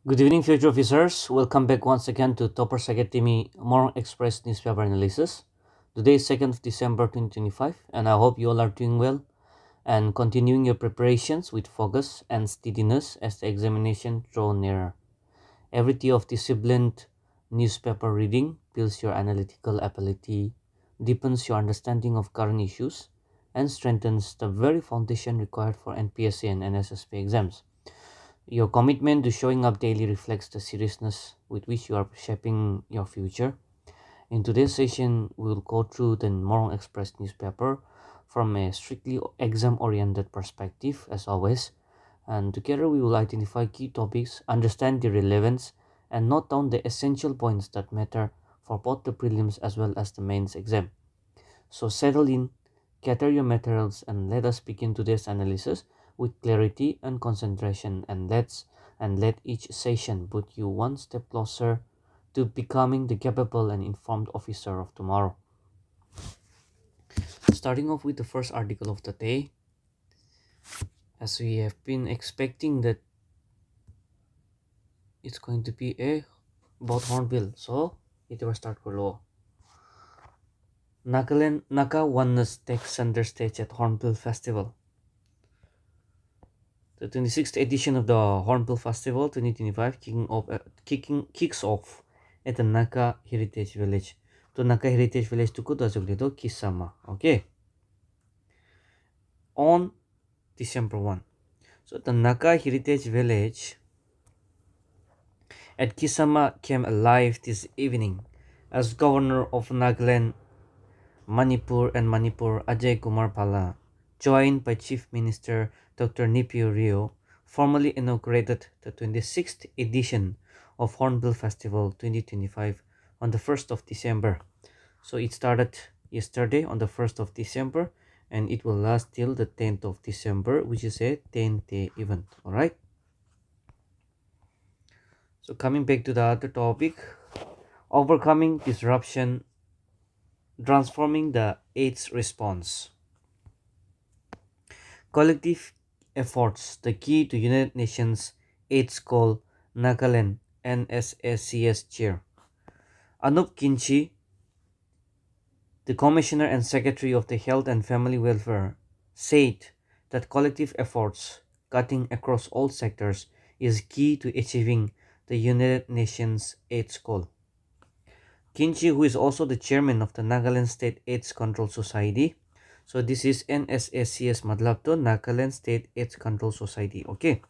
Good evening, future officers. Welcome back once again to Toppers Academy Morung Express newspaper analysis. Today is 2nd of December 2025, and I hope you all are doing well and continuing your preparations with focus and steadiness as the examination draw nearer. Every day of disciplined newspaper reading builds your analytical ability, deepens your understanding of current issues, and strengthens the very foundation required for NPSC and NSSB exams. Your commitment to showing up daily reflects the seriousness with which you are shaping your future. In today's session, we will go through the Morung Express newspaper from a strictly exam-oriented perspective, as always. And together, we will identify key topics, understand the relevance, and note down the essential points that matter for both the prelims as well as the mains exam. So settle in, gather your materials, and let us begin today's analysis with clarity and concentration, and let each session put you one step closer to becoming the capable and informed officer of tomorrow. Starting off with the first article of the day, as we have been expecting that it's going to be about Hornbill, so it will start below. Naka Oneness takes center stage at Hornbill Festival. The 26th edition of the Hornbill Festival 2025 kicks off at the Naka Heritage Village. To Naka Heritage Village to Kudazugli Kisama. Okay. On December 1. So the Naka Heritage Village at Kisama came alive this evening as Governor of Nagaland, Manipur Ajay Kumar Pala, joined by Chief Minister Dr. Nipio Rio, formally inaugurated the 26th edition of Hornbill Festival 2025 on the 1st of December. So it started yesterday on the 1st of December and it will last till the 10th of December, which is a 10-day event. Alright. So coming back to the other topic, overcoming disruption, transforming the AIDS response. Collective efforts, the key to United Nations AIDS goal, Nagaland NSSC's chair. Anup Kinchi, the Commissioner and Secretary of the Health and Family Welfare, said that collective efforts cutting across all sectors is key to achieving the United Nations AIDS goal. Kinchi, who is also the chairman of the Nagaland State AIDS Control Society, so this is NSSC's matlab to Nagaland State AIDS Control Society, okay,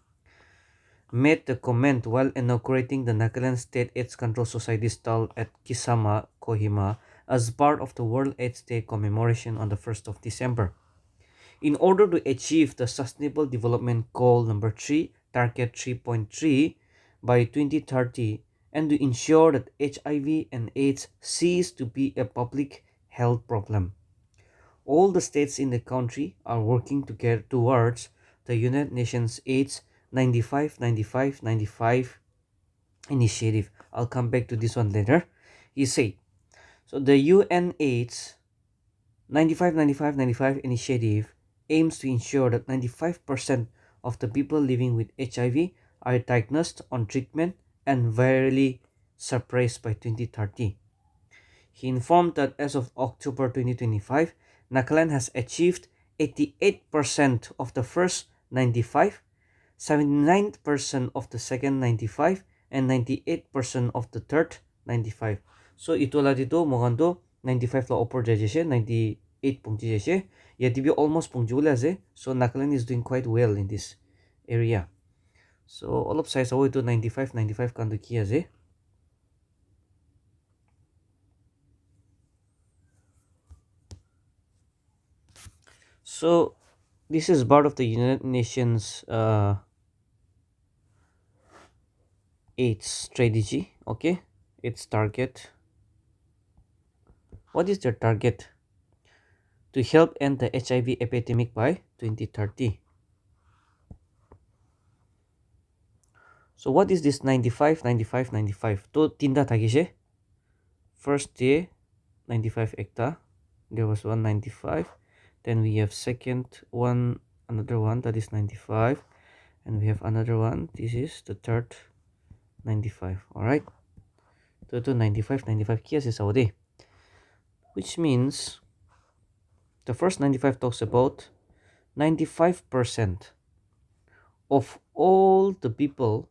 made the comment while inaugurating the Nagaland State AIDS Control Society stall at Kisama, Kohima, as part of the World AIDS Day commemoration on the 1st of December. In order to achieve the Sustainable Development Goal number 3, Target 3.3 by 2030, and to ensure that HIV and AIDS cease to be a public health problem, all the states in the country are working together towards the United Nations AIDS 95-95-95 initiative. I'll come back to this one later. He said, so the UN AIDS 95-95-95 initiative aims to ensure that 95% of the people living with HIV are diagnosed, on treatment, and virally suppressed by 2030. He informed that as of October 2025, Nagaland has achieved 88% of the first 95, 79% of the second 95, and 98% of the third 95. So itulah dito mogando 95 la upper jaje 98 pung jaje. Yeah, to be almost pung jula. So Nagaland is doing quite well in this area. So all of size away to 95 kandu kiya. So this is part of the United Nations AIDS strategy. Okay, its target. What is their target? To help end the HIV epidemic by 2030. So what is this 95? To tinda thagishe. First day 95 ekta. There was 195. Then we have second one, another one that is 95, and we have another one. This is the third 95. All right. To 95 kia is Saudi, which means the first 95 talks about 95% of all the people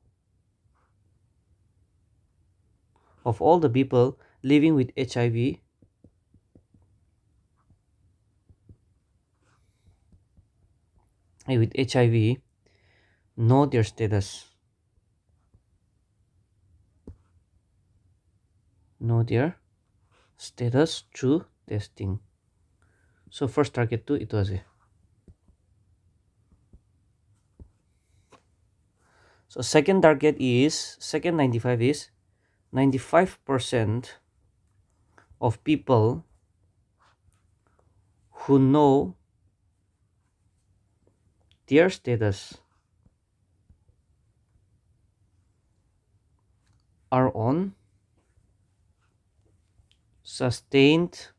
living with HIV know their status, through testing. So first target to it was. So second 95 is 95% of people who know their status are on sustained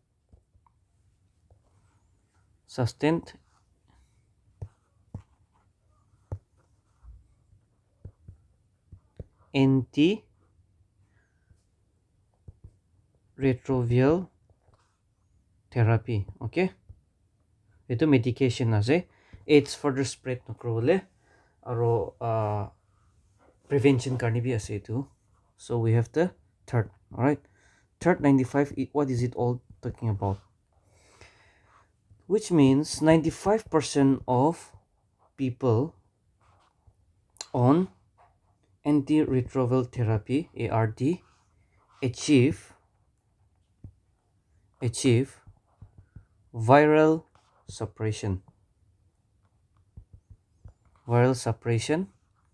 antiretroviral therapy. Okay, itu medication ase AIDS further spread nokrole aro prevention karni bi ase itu. So we have the third. All right, third 95, what is it all talking about? Which means 95% of people on antiretroviral therapy ART achieve viral suppression,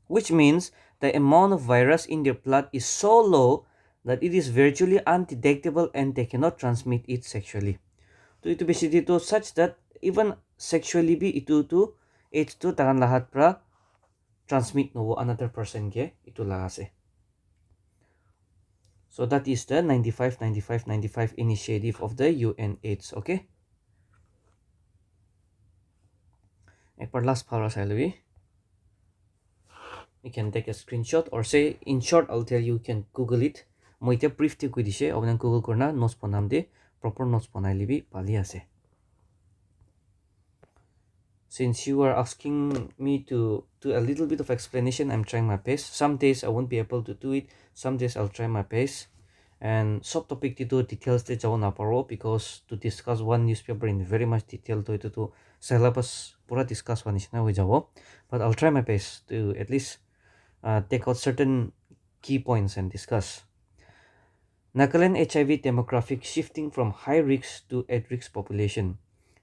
which means the amount of virus in their blood is so low that it is virtually undetectable and they cannot transmit it sexually. So itu basically to such that even sexually be itu to AIDS to takan lahat pra transmit no another person ke itu lahase. So that is the 95 initiative of the UN AIDS. Okay, ek par last para salary. You can take a screenshot or say in short I'll tell you can Google it. Moite brief te kudishe obnan Google korna notes ponam de proper notes ponai libi pali ase. Since you are asking me to do a little bit of explanation, I'm trying my best. Some days I won't be able to do it. Some days I'll try my best. And subtopic to details te jaw na paro because to discuss one newspaper in very much detail to syllabus pura discuss one ishna we jawo. But I'll try my best to at least take out certain key points and discuss. Nagaland HIV demographic shifting from high risk to at risk population.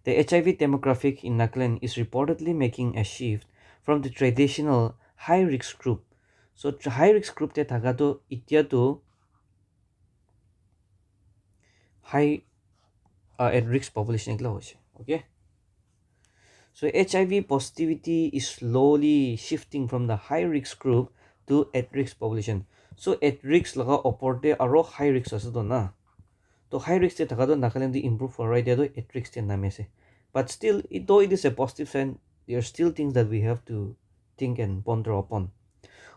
The HIV demographic in Nagaland is reportedly making a shift from the traditional high risk group. So high risk group te thaga to itya to high at risk population ekla hoise. Okay. So HIV positivity is slowly shifting from the high risk group to at risk population. So at risk laga oporte aro high risk ase to na. To high risk te thaka to Nagaland improve for right to at risk te namese. But still, though it is a positive sign, there are still things that we have to think and ponder upon.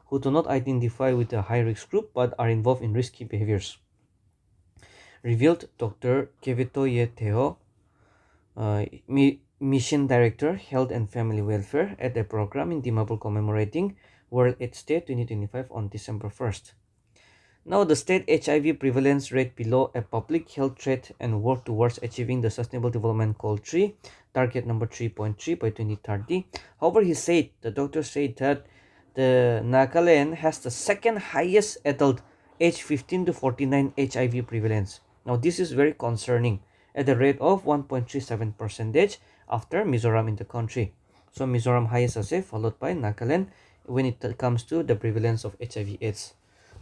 Who do not identify with the high risk group but are involved in risky behaviors. Revealed Dr. Kevitoye Theo, Mission Director, Health and Family Welfare at a program in Dimapur commemorating World AIDS Day 2025 on December 1st. Now, the state HIV prevalence rate below a public health threat and work towards achieving the Sustainable Development Goal 3, target number 3.3 by 2030. However, the doctor said that the Nagaland has the second highest adult age 15 to 49 HIV prevalence. Now, this is very concerning at the rate of 1.37% after Mizoram in the country. So, Mizoram highest as followed by Nagaland when it comes to the prevalence of HIV AIDS.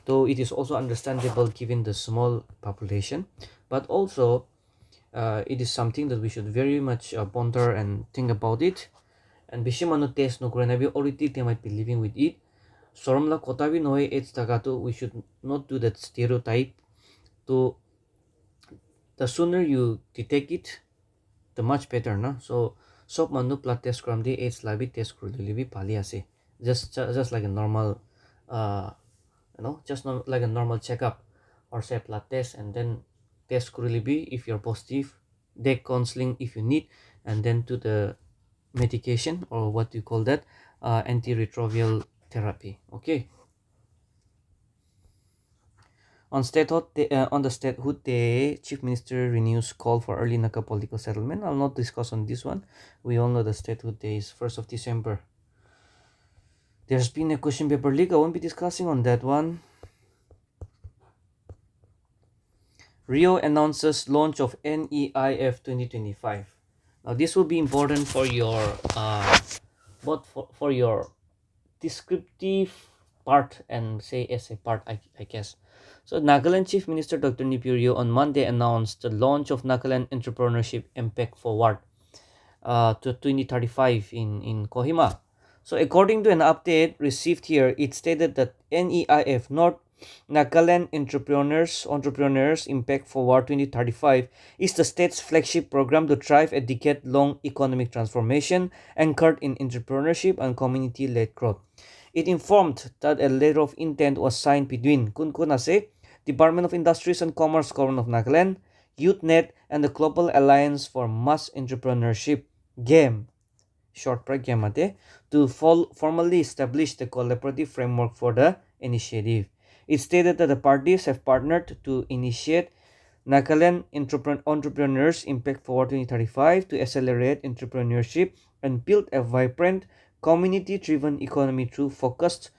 Though it is also understandable given the small population, but also it is something that we should very much ponder and think about it. And bishimano test no bi already they might be living with it. Soromla kotabi noe it's tagato, we should not do that stereotype. To the sooner you detect it, the much better, no? So sob manu blood test kram di AIDS labi test kru libi pali ase. Just like a normal just not like a normal checkup or say blood test, and then test could really be if you're positive, day counseling if you need, and then to the medication, or what do you call that, antiretroviral therapy. Okay. On the statehood day, Chief Minister renews call for early Naka political settlement. I'll not discuss on this one. We all know the statehood day is 1st of December. There's been a question paper leak. I won't be discussing on that one. Rio announces launch of NEIF 2025. Now this will be important for your both for your descriptive part and say essay part, I guess. So Nagaland Chief Minister Dr. Nipur Rio on Monday announced the launch of Nagaland Entrepreneurship Impact Forward to 2035 in Kohima. So according to an update received here, it stated that NEIF, North Nagaland Entrepreneurs Impact Forward 2035, is the state's flagship program to drive a decade-long economic transformation anchored in entrepreneurship and community-led growth. It informed that a letter of intent was signed between Kunkunase, Department of Industries and Commerce, Government of Nagaland, YouthNet, and the Global Alliance for Mass Entrepreneurship (GAME), short for GAME, to formally establish the collaborative framework for the initiative. It stated that the parties have partnered to initiate Nagaland Entrepreneurs Impact Forward 2035 to accelerate entrepreneurship and build a vibrant, community-driven economy through focused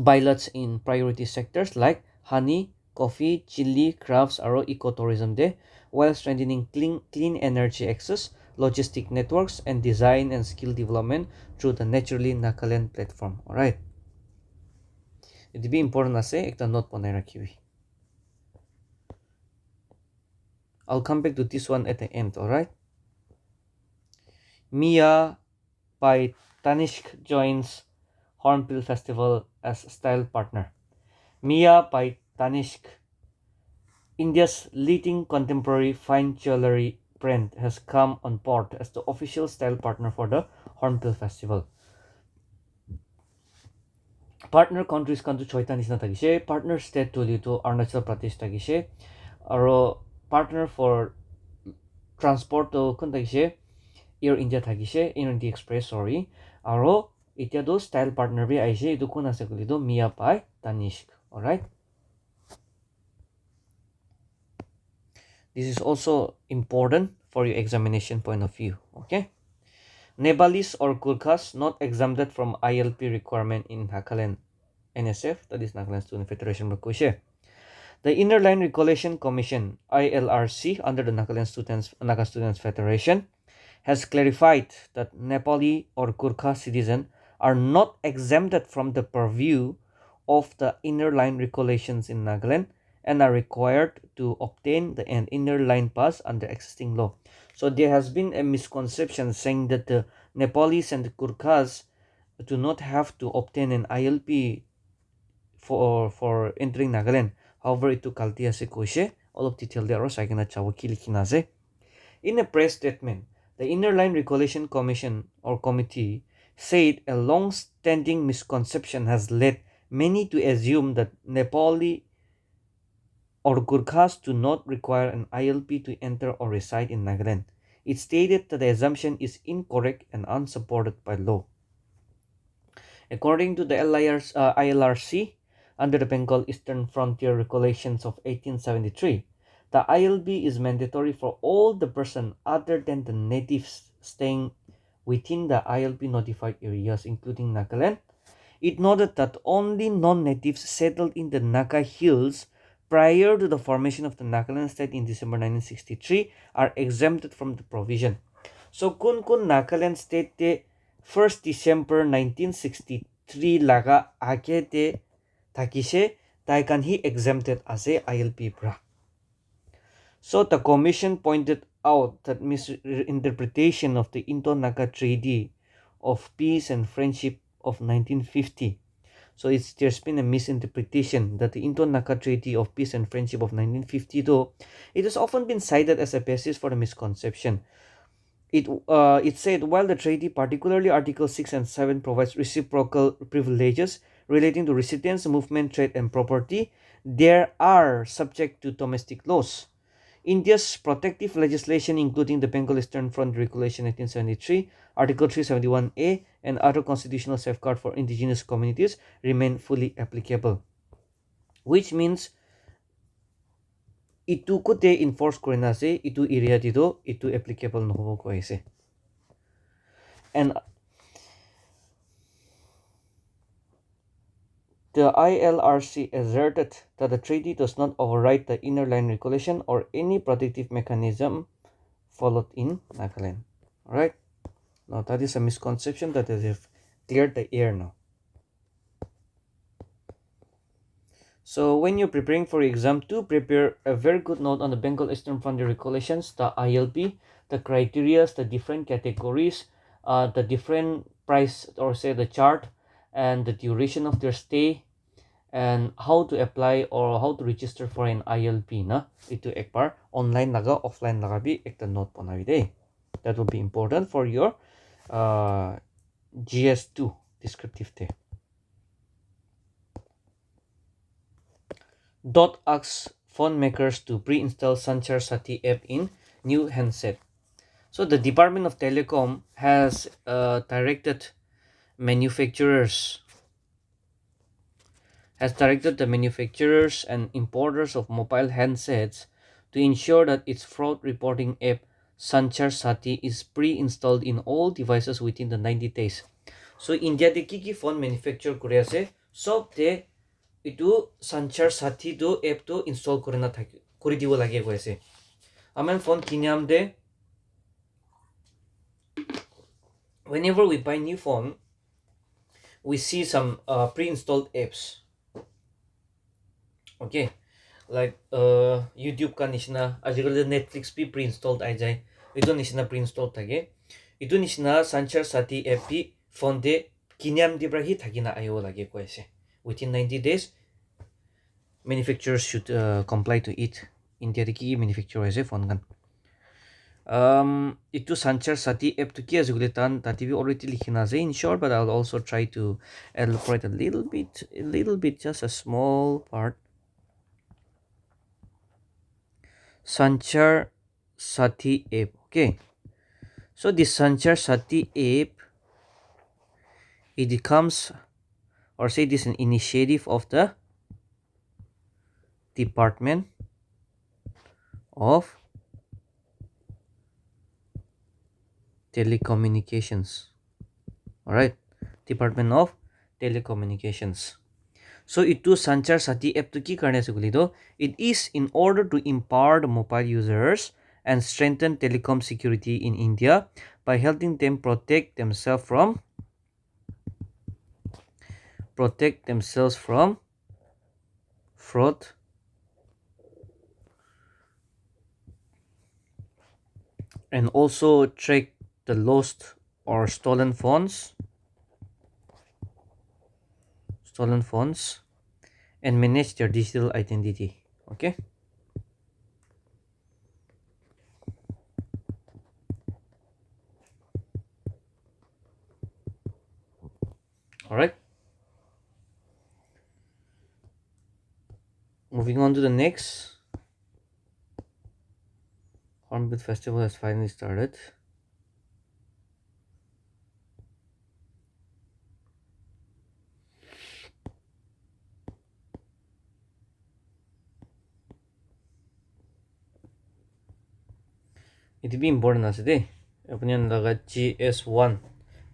pilots in priority sectors like honey, coffee, chili, crafts, or ecotourism day, while strengthening clean energy access, logistic networks, and design and skill development through the Naturally Nagaland platform. Alright. It be important as a note panay rakhiwi. I'll come back to this one at the end. Alright. Mia by Tanishq joins Hornbill Festival as style partner. Mia by Tanishq, India's leading contemporary fine jewelry brand, has come on board as the official style partner for the Hornbill Festival. Partner countries kantu choita nisna thakise, partner state tuli to Arunachal Pradesh thakise, aro partner for transport to kun thakise Air India thakise, Air India Express, sorry, aro এতিয়া তো style partner bhi aise, etu kun ase kuli to Mia by Tanishq. Alright. This is also important for your examination point of view. Okay. Nepalese or Gurkhas not exempted from ILP requirement in Nagaland NSF, that is Nagaland Student Federation Bakushe. The Inner Line Regulation Commission ILRC under the Naga Students Federation has clarified that Nepali or Gurkha citizens are not exempted from the purview of the Inner Line regulations in Nagaland and are required to obtain an Inner Line pass under existing law. So there has been a misconception saying that the Nepalis and the Gurkhas do not have to obtain an ILP for entering Nagaland. However, it took kalti ase koise, all of detail there also I can likhina. In a press statement, the Inner Line Regulation Commission or Committee said a long-standing misconception has led many to assume that Nepali or Gurkhas do not require an ILP to enter or reside in Nagaland. It stated that the assumption is incorrect and unsupported by law. According to the ILRC, under the Bengal Eastern Frontier Regulations of 1873, the ILB is mandatory for all the person other than the natives staying within the ILB notified areas, including Nagaland. It noted that only non-natives settled in the Naga Hills prior to the formation of the Nagaland state in December 1963 are exempted from the provision. So kun Nagaland state te 1st December 1963 laga age te thakise taikan he exempted as a ILP bra. So the commission pointed out that misinterpretation of the Indo-Naga Treaty of Peace and Friendship of 1950. So there's been a misinterpretation that the Indo-Naga Treaty of Peace and Friendship of 1950, though it has often been cited as a basis for the misconception. It said while the treaty, particularly Article 6 and 7, provides reciprocal privileges, relating to residence, movement, trade, and property, they are subject to domestic laws. India's protective legislation, including the Bengal Eastern Front Regulation 1973, Article 371A, and other constitutional safeguards for indigenous communities, remain fully applicable. Which means, itu ko te enforce korina ase, itu area tido, itu applicable nohobo ko ase. And the ILRC asserted that the treaty does not override the inner line regulation or any protective mechanism followed in Nagaland. Alright? Now that is a misconception that they have cleared the air now. So when you're preparing for exam 2, prepare a very good note on the Bengal Eastern Frontier Regulations, the ILP, the criteria, the different categories, the different price or say the chart, and the duration of their stay, and how to apply or how to register for an ILP na. Itu ekbar online laga offline laga bhi ekta note banabi de. That will be important for your GS2 descriptive day. Dot asks phone makers to pre-install Sanchar Sati app in new handset. So the Department of Telecom has directed the manufacturers and importers of mobile handsets to ensure that its fraud reporting app Sanchar Sati is pre-installed in all devices within the 90 days. So India de ki phone manufacture kore ase sob de itu Sanchar Sati do app to install korina thaki kori dibo lage ko ase. Amen phone kinyam de whenever we buy new phone we see some pre-installed apps. Okay, like YouTube ka nishina ajikal Netflix bhi pre-installed ai jai itu nishina pre-installed thage itu nishina Sanchar Sati app bhi phone de kinyam di brahi thakina ayo lage ko ase. Within 90 days manufacturers should comply to it. India de ki manufacturer ase phone kan itu Sanchar Sati app to ki azugule tan tati bhi already likhina ase in short, but I'll also try to elaborate a little bit, just a small part. Sanchar Sati app. Okay, so this Sanchar Sati app, it becomes, or say this is an initiative of the Department of Telecommunications. Alright, Department of Telecommunications. So itu Sanchar Sati app to ki karne ase kuli do, it is in order to empower mobile users and strengthen telecom security in India by helping them protect themselves from fraud and also track the lost or stolen phones and manage their digital identity. Okay, all right, moving on to the next. Hornbill Festival has finally started. It be important ase de apunian laga GS1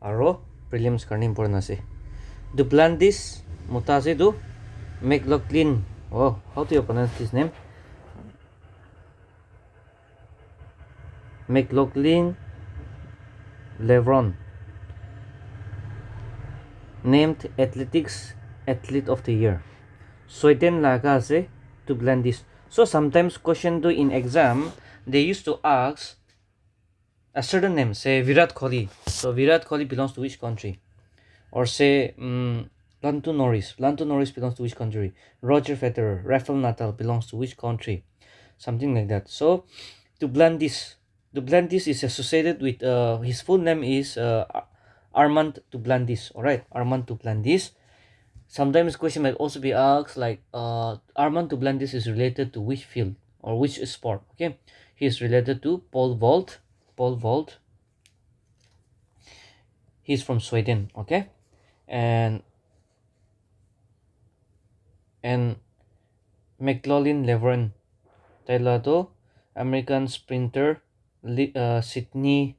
aro prelims karni important ase. To plan this muta ase to McLaughlin. Oh, how do you pronounce this name? McLaughlin Levron, named Athletics Athlete of the Year. Sweden laga ase to blend this. So sometimes question to in exam they used to ask a certain name, say Virat Kohli. So Virat Kohli belongs to which country? Or say Lantu Norris. Lantu Norris belongs to which country? Roger Federer, Rafael Nadal belongs to which country? Something like that. So to blend this is associated with his full name is Armand Duplantis. All right, Armand Duplantis. Sometimes question might also be asked like Armand Duplantis is related to which field or which sport. Okay, he is related to pole vault. Pole vault. He's from Sweden. Okay, and and McLaughlin Leveren Taylor American sprinter Sydney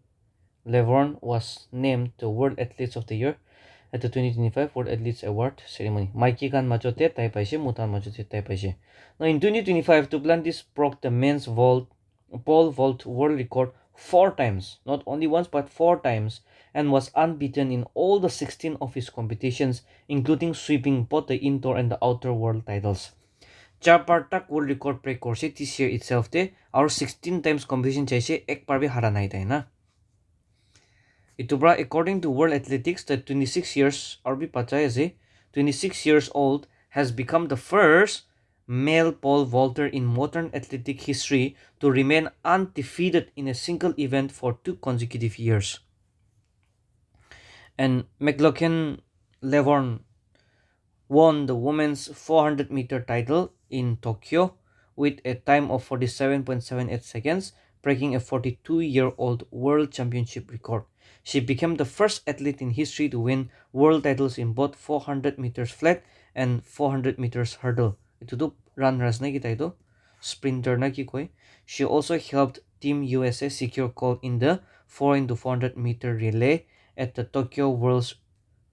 Levern was named the World Athletes of the Year at the 2025 World Athletes Award ceremony. Mikey kan machote tai paise, mutan machote tai paise. Now in 2025, Duplantis broke the men's pole vault world record 4 times, not only once but 4 times, and was unbeaten in all the 16 of his competitions, including sweeping both the indoor and the outdoor world titles. चार world record break course this year itself te और 16 times competition chaise ek par bhi hara nahi tha na itubra according to World Athletics the 26 years or bhi pacha ase 26 years old has become the first male pole vaulter in modern athletic history to remain undefeated in a single event for 2 consecutive years. And McLaughlin Levern won the women's 400-meter title in Tokyo with a time of 47.78 seconds, breaking a 42-year-old world championship record. She became the first athlete in history to win world titles in both 400 meters flat and 400 meters hurdle. Ito do runners na kita ito, sprinter na kikoy. She also helped Team USA secure gold in the 4 into 400 meter relay at the Tokyo World's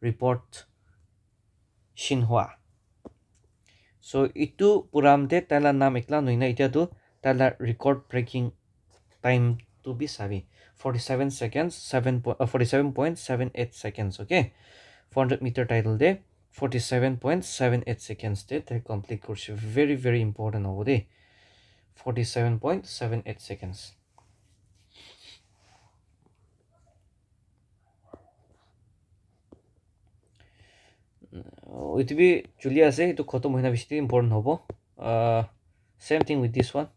Report Shinhua. So itu puramte tala nam ekla noina itia tu tala record breaking time to be sabi 47 seconds 47.78 seconds. Okay, 400 meter title de 47.78 seconds de the complete course very very important over there 47.78 seconds. It be Julia say to Koto Mohina Vishti important hobo. Same thing with this one.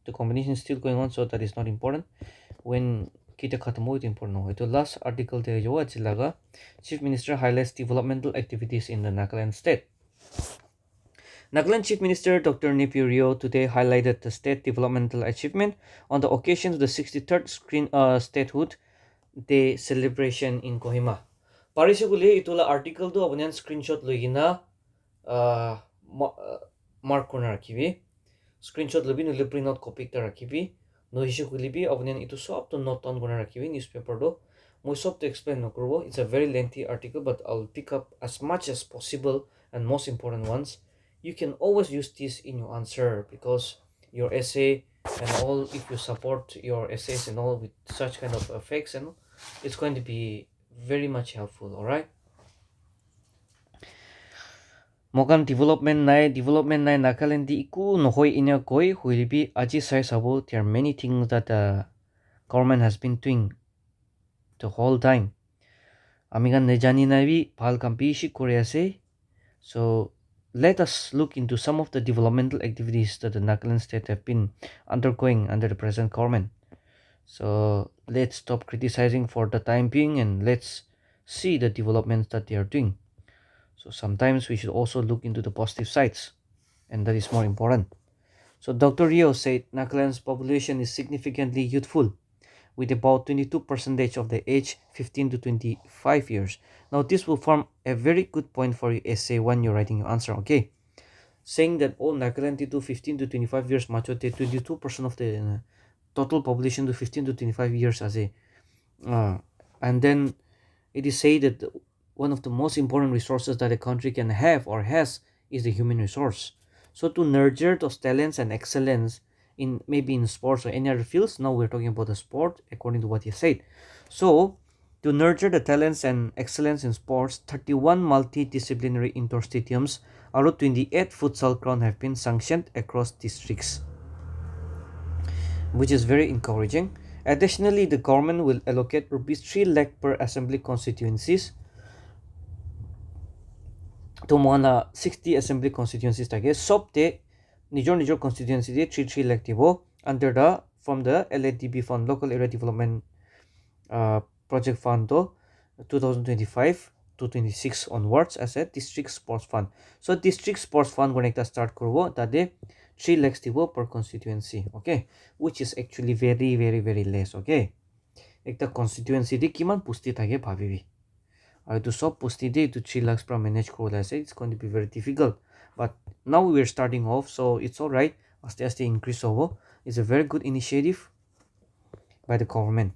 The combination is still going on, so that is not important. When kita khatamu it important ho. Ito last article there jo achilaga Chief Minister highlights developmental activities in the Nagaland state. Nagaland Chief Minister Dr. Nepiu today highlighted the state developmental achievement on the occasion of the 63rd statehood day celebration in Kohima. Parisuguli itula article to abanian screenshot loigina mark corner rakibi screenshot lobi nule print out copy ta rakibi no hisuguli bi abanian itu sob to note on corner rakibi newspaper do moi sob to explain no kurbo. It's a very lengthy article but I'll pick up as much as possible and most important ones. You can always use this in your answer because your essay and all, if you support your essays and all with such kind of effects and all, it's going to be very much helpful. All right, mokan development nai nakalendi iku nohoi inya koi huilibi aji sai sabo. There are many things that the government has been doing the whole time. Amigan nejani nai bi bhal kampi shi kore ase. So let us look into some of the developmental activities that the Nagaland state have been undergoing under the present government. So let's stop criticizing for the time being and let's see the developments that they are doing. So sometimes we should also look into the positive sides, and that is more important. So Dr. Rio said Nagaland's population is significantly youthful, with about 22% of the age 15 to 25 years. Now this will form a very good point for your essay when you're writing your answer. Okay, saying that all Nagaland to 15 to 25 years macho 22% of the total population to 15 to 25 years as a and then it is said that one of the most important resources that a country can have or has is the human resource. So to nurture those talents and excellence in maybe in sports or any other fields, now we're talking about the sport according to what you said. So to nurture the talents and excellence in sports, 31 multidisciplinary indoor stadiums out of 28 futsal grounds have been sanctioned across districts, which is very encouraging. Additionally, the government will allocate rupees 3 lakh per assembly constituencies to more than 60 assembly constituencies. Sob de nijor constituency de 3 lakh dibo under the from the LADB fund, local area development project fund to 2025 2026 onwards as a district sports fund. So district sports fund going to start korbo tade 3 lakhs dibo per constituency, okay, which is actually very less, okay. Ekta constituency de kiman pusti thake bhabibi aru to sob pusti de to 3 lakhs per manage korla ase, it's going to be very difficult, but now we're starting off, so it's all right. Aste aste increase hobo. It's a very good initiative by the government.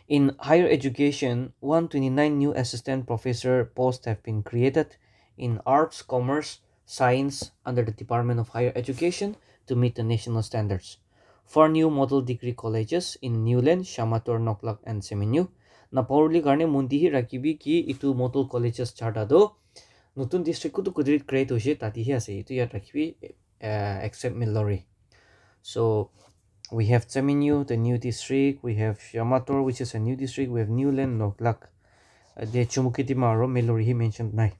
In higher education, 129 new assistant professor posts have been created in arts, commerce, science under the Department of Higher Education to meet the national standards. 4 new model degree colleges in Newland, Shamator, Noklak, and Seminyu. Napaurli karne mundihi rakibi ki itu model colleges charta do nutun district kutu kudrit create hoise tatihi ase itu yat rakibi except Millori. So we have Seminyu, the new district. We have Shamator, which is a new district. We have Newland, Noklak. The Chumukitimaro, Melori, he mentioned nine.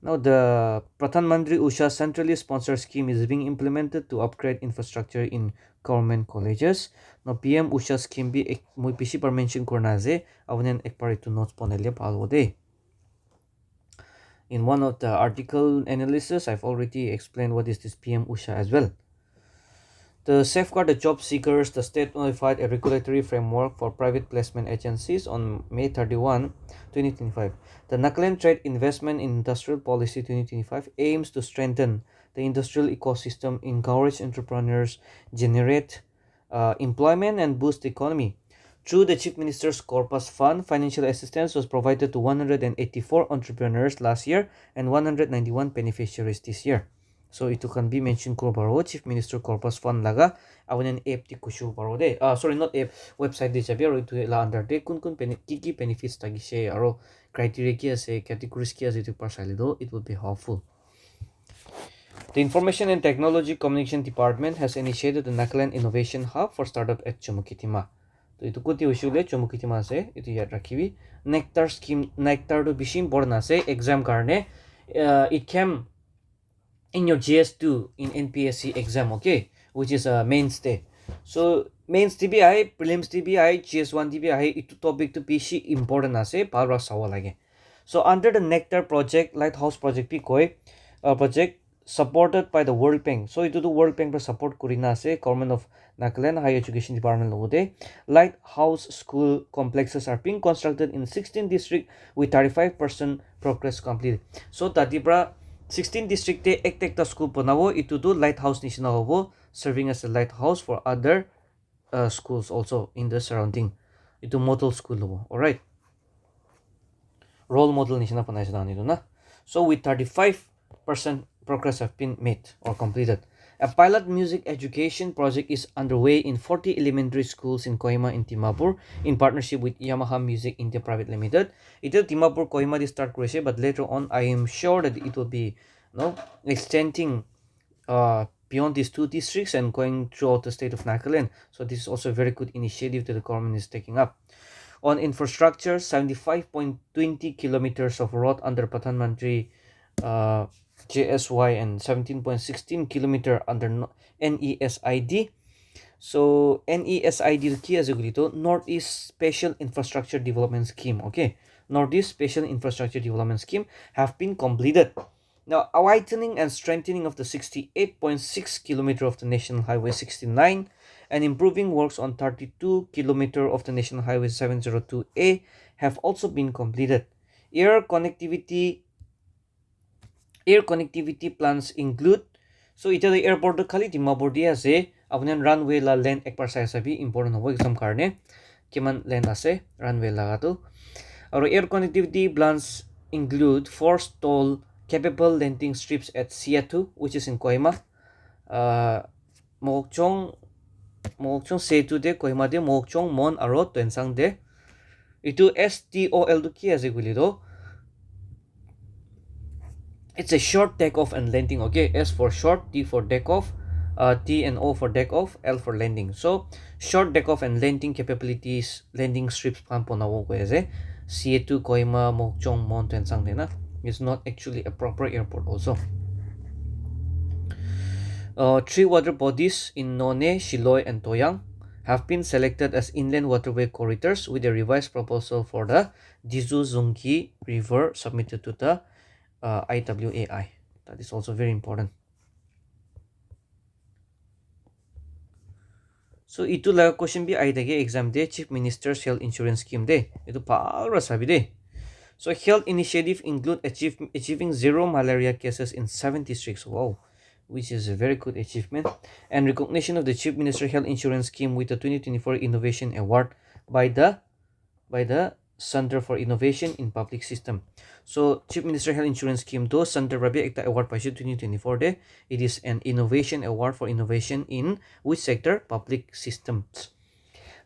Now, the Pradhan Mantri Usha centrally sponsored scheme is being implemented to upgrade infrastructure in government colleges. Now, PM Usha scheme be moi pishi par mention korna ase avnen ekpar itu notes ponele palode. In one of the article analysis, I've already explained what is this PM Usha as well. To safeguard the job seekers, the state notified a regulatory framework for private placement agencies on May 31, 2025. The Nagaland Trade Investment in Industrial Policy 2025 aims to strengthen the industrial ecosystem, encourage entrepreneurs, generate employment, and boost the economy. Through the Chief Minister's Corpus Fund, financial assistance was provided to 184 entrepreneurs last year and 191 beneficiaries this year. So it can be mentioned ko Chief Minister Corpus Fund laga awan app ti kushu paro de sorry not app website de jabi aro itu la under de kun ki benefits tagi she aro criteria ki ase categories ki ase tu par sali do it will be helpful. The Information and Technology Communication Department has initiated the Nagaland Innovation Hub for startup at Chumukitima. So itu kuti usule Chumukitima se itu yad rakibi nectar scheme nectar do bishim borna se exam karne it came in your GS2 in NPSC exam, okay, which is a mainstay. So mains TBI, prelims TBI, GS1 TBI, itu topic to PC important ase para sawa lage. So under the Nectar project, Lighthouse project pi koi project supported by the World Bank. So itu the World Bank support kurina ase Government of Nagaland Higher Education Department logode. Lighthouse school complexes are being constructed in 16 districts with 35% progress completed. So tatibra 16 district te ekta school banabo itu do lighthouse nishina hobo serving as a lighthouse for other schools also in the surrounding itu model school hobo. All right, role model nishina panaisa dani na. So with 35% progress have been made or completed. A pilot music education project is underway in 40 elementary schools in Kohima in Dimapur in partnership with Yamaha Music India Private Limited. It will Dimapur Kohima they start crochet, but later on I am sure that it will be extending beyond these two districts and going throughout the state of Nagaland. So this is also a very good initiative that the government is taking up. On infrastructure, 75.20 kilometers of road under Pradhan Mantri JSY and 17.16 kilometer under NESID. So NESID ki azugulito Northeast Special Infrastructure Development Scheme. Okay, Northeast Special Infrastructure Development Scheme have been completed. Now, a widening and strengthening of the 68.6 kilometer of the National Highway 69 and improving works on 32 kilometer of the National Highway 702A have also been completed. Air connectivity plans include, so ita the airport to khali Dimapur dia ase apunan runway la land exercise abi important hobo exam karne kiman land ase runway laga tu aru air connectivity plans include 4 stall capable landing strips at Siatu, which is in Kohima, Mokchong Setu de Kohima de Mokchong Mon aro Tensang de itu STOL to ki ase gulido. It's a short takeoff and landing, okay? S for short, T for takeoff, T and O for takeoff, L for landing. So short takeoff and landing capabilities, landing strips pamponawo ko ase C2 Kohima Mokchong Mon Tensang de na. It's not actually a proper airport also. 3 water bodies in None, Shiloy, and Toyang have been selected as inland waterway corridors with a revised proposal for the Dizu-Zungki River submitted to the IWAI. That is also very important. So itu la question bi aidage exam de Chief Minister's Health Insurance Scheme de. Itu para sabi de. So health initiative include achieving zero malaria cases in 7 districts. Wow, which is a very good achievement. And recognition of the Chief Minister Health Insurance Scheme with the 2024 Innovation Award by the Center for Innovation in Public System. So Chief Minister Health Insurance Scheme to Center Rabi Ekta Award by 2024 de. It is an innovation award for innovation in which sector? Public systems.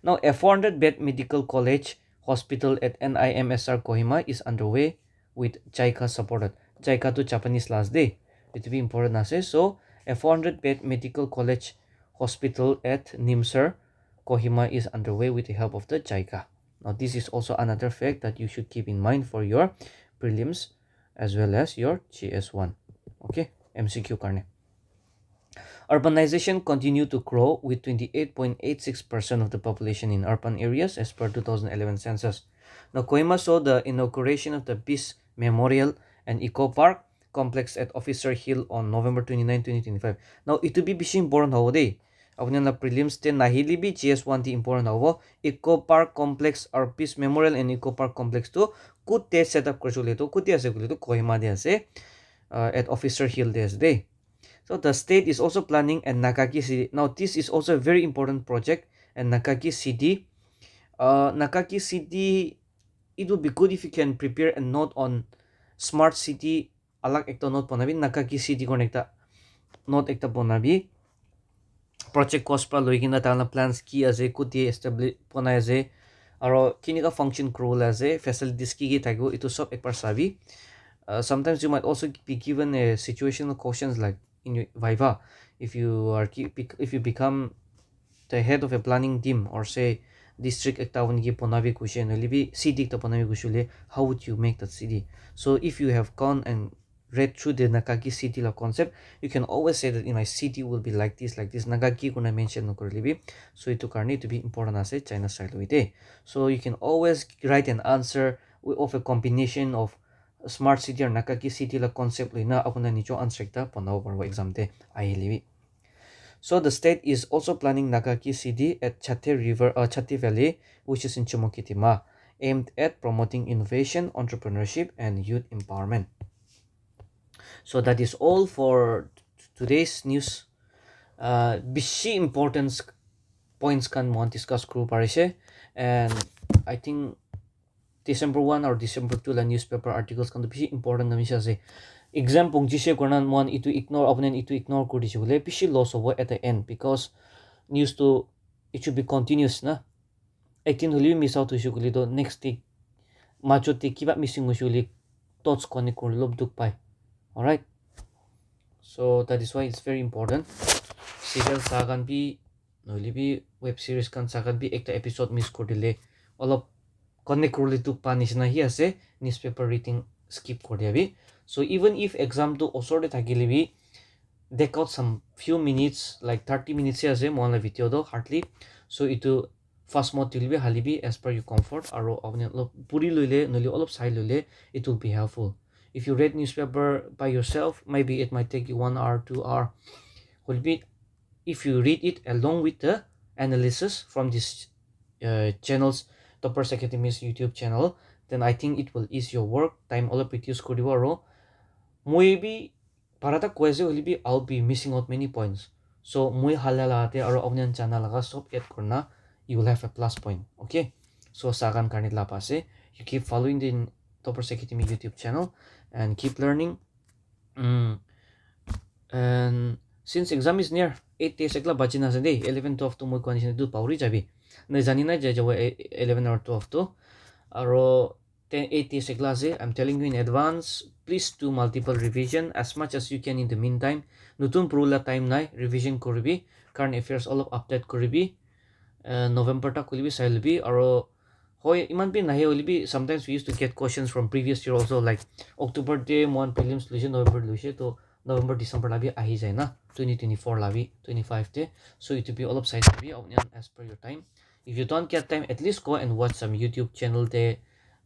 Now a 400-bed medical college hospital at NIMSR Kohima is underway with JICA supported. JICA to Japanese last day. It will be important as so a 400-bed medical college hospital at NIMSR Kohima is underway with the help of the JICA. Now this is also another fact that you should keep in mind for your prelims as well as your GS1. Okay, MCQ karne. Urbanization continued to grow with 28.86% of the population in urban areas as per 2011 census. Now Kohima saw the inauguration of the Peace Memorial and Eco Park complex at Officer Hill on November 29, 2025. Now it will be important how day. Apne na prelims te nahili bi GS1 ti important how Eco Park complex or Peace Memorial and Eco Park complex to kutte setup korchule to kutte ase kule to Kohima de ase at Officer Hill de ase de. So the state is also planning a Nakaki city. Now this is also a very important project and Nakaki city. Nakaki city, it would be good if you can prepare a note on smart city. Alag ekta note ponabi Nakaki city connecta note ekta ponabi. Project cost pra loigina tala plans ki ase kuti establish ponai ase aro kinika function role ase facilities ki thago itu sob ekbar sabi. Sometimes you might also be given a situational questions like in your Viva, if you become the head of a planning team or say district ektawan ki ponavi kushe no libi city ekta ponavi kushule, how would you make that city? So if you have gone and read through the Nakaki city la concept, you can always say that in my city will be like this. Nakaki kuna mention no libi. So it need to be important as a China style with. So you can always write an answer of a combination of smart city or Nakaki city la concept lina apuna nicho answer ekta ponaw parbo exam te ailibi. So the state is also planning Nakaki city at Chatti Valley, which is in Chimokitima, aimed at promoting innovation, entrepreneurship, and youth empowerment. So that is all for today's news. Bishi importance points can want discuss group parise, and I think December 1 or December 2 la newspaper articles kan bishi important na misha se exam pungji she konan one itu ignore opponent itu ignore kuri chule bishi loss over at the end because news to it should be continuous na 18 huli miss out usually do next week macho te kiba missing usually thoughts kone kur lob duk pai. All right, so that is why it's very important. Serial sagan bi noli bi web series kan sagan bi ekta episode miss kur dile olop connect kurli to panish na hi ase newspaper reading skip kor diabi. So even if exam to osorde thakile bi take out some few minutes like 30 minutes ase monla video do hardly. So itu fast mode will be halibi as per your comfort aro apne puri loile noli olop sai loile it will be helpful. If you read newspaper by yourself, maybe it might take you 1 hour 2 hour. Will be if you read it along with the analysis from this channels Toppers Academy's YouTube channel, then I think it will ease your work time all reduce kodibo aro maybe parata kwese will be I'll be missing out many points. So mui halala te aro opnian channel laga sob add korna you will have a plus point. Okay, so sagan karne la pase you keep following the Toppers Academy YouTube channel and keep learning. And since exam is near 8 days ekla bachina ase day 11 12 to moi condition do pauri jabi na jani na ja 11 or 12 to aro 10 8 days ekla ase. I'm telling you in advance, please do multiple revision as much as you can. In the meantime nutun prula time nai revision koribi, current affairs all of update koribi, November ta kulibi sailbi aro hoy iman bi nahi olibi. Sometimes we used to get questions from previous year also like October day one prelims luise November luise to November December labi ahi jai na 2024 labi 25 te, so it will be all of side labi as per your time. If you don't get time, at least go and watch some YouTube channel te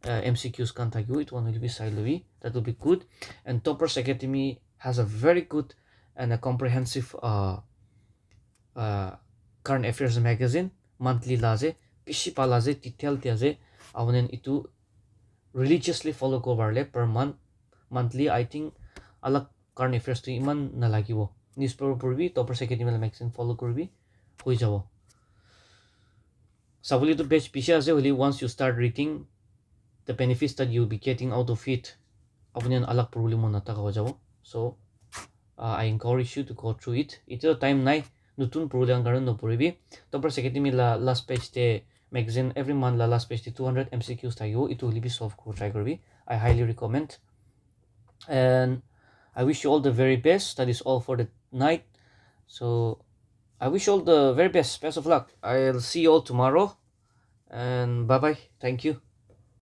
MCQs kan thakiu, it will be side labi, that will be good. And Toppers Academy has a very good and a comprehensive current affairs magazine monthly laje pishi palaje detail tiaje awonen itu religiously follow coverle per monthly. I think alag current affairs to iman nalagibo, newspaper purbi Toppers Academy magazine follow kurbi hoi jabo. Sabuli to page pishi ase holi, once you start reading the benefits that you'll be getting out of it, awonen alag puruli mo nataka ho jabo. So I encourage you to go through it. Ito time nai nutun program karon no puribi. Toppers Academy la last page te magazine every month la last page te 200 MCQs thayo, it will be solve ko try korbi. I highly recommend. And I wish you all the very best. That is all for the night. So I wish you all the very best of luck. I'll see you all tomorrow, and bye bye. Thank you.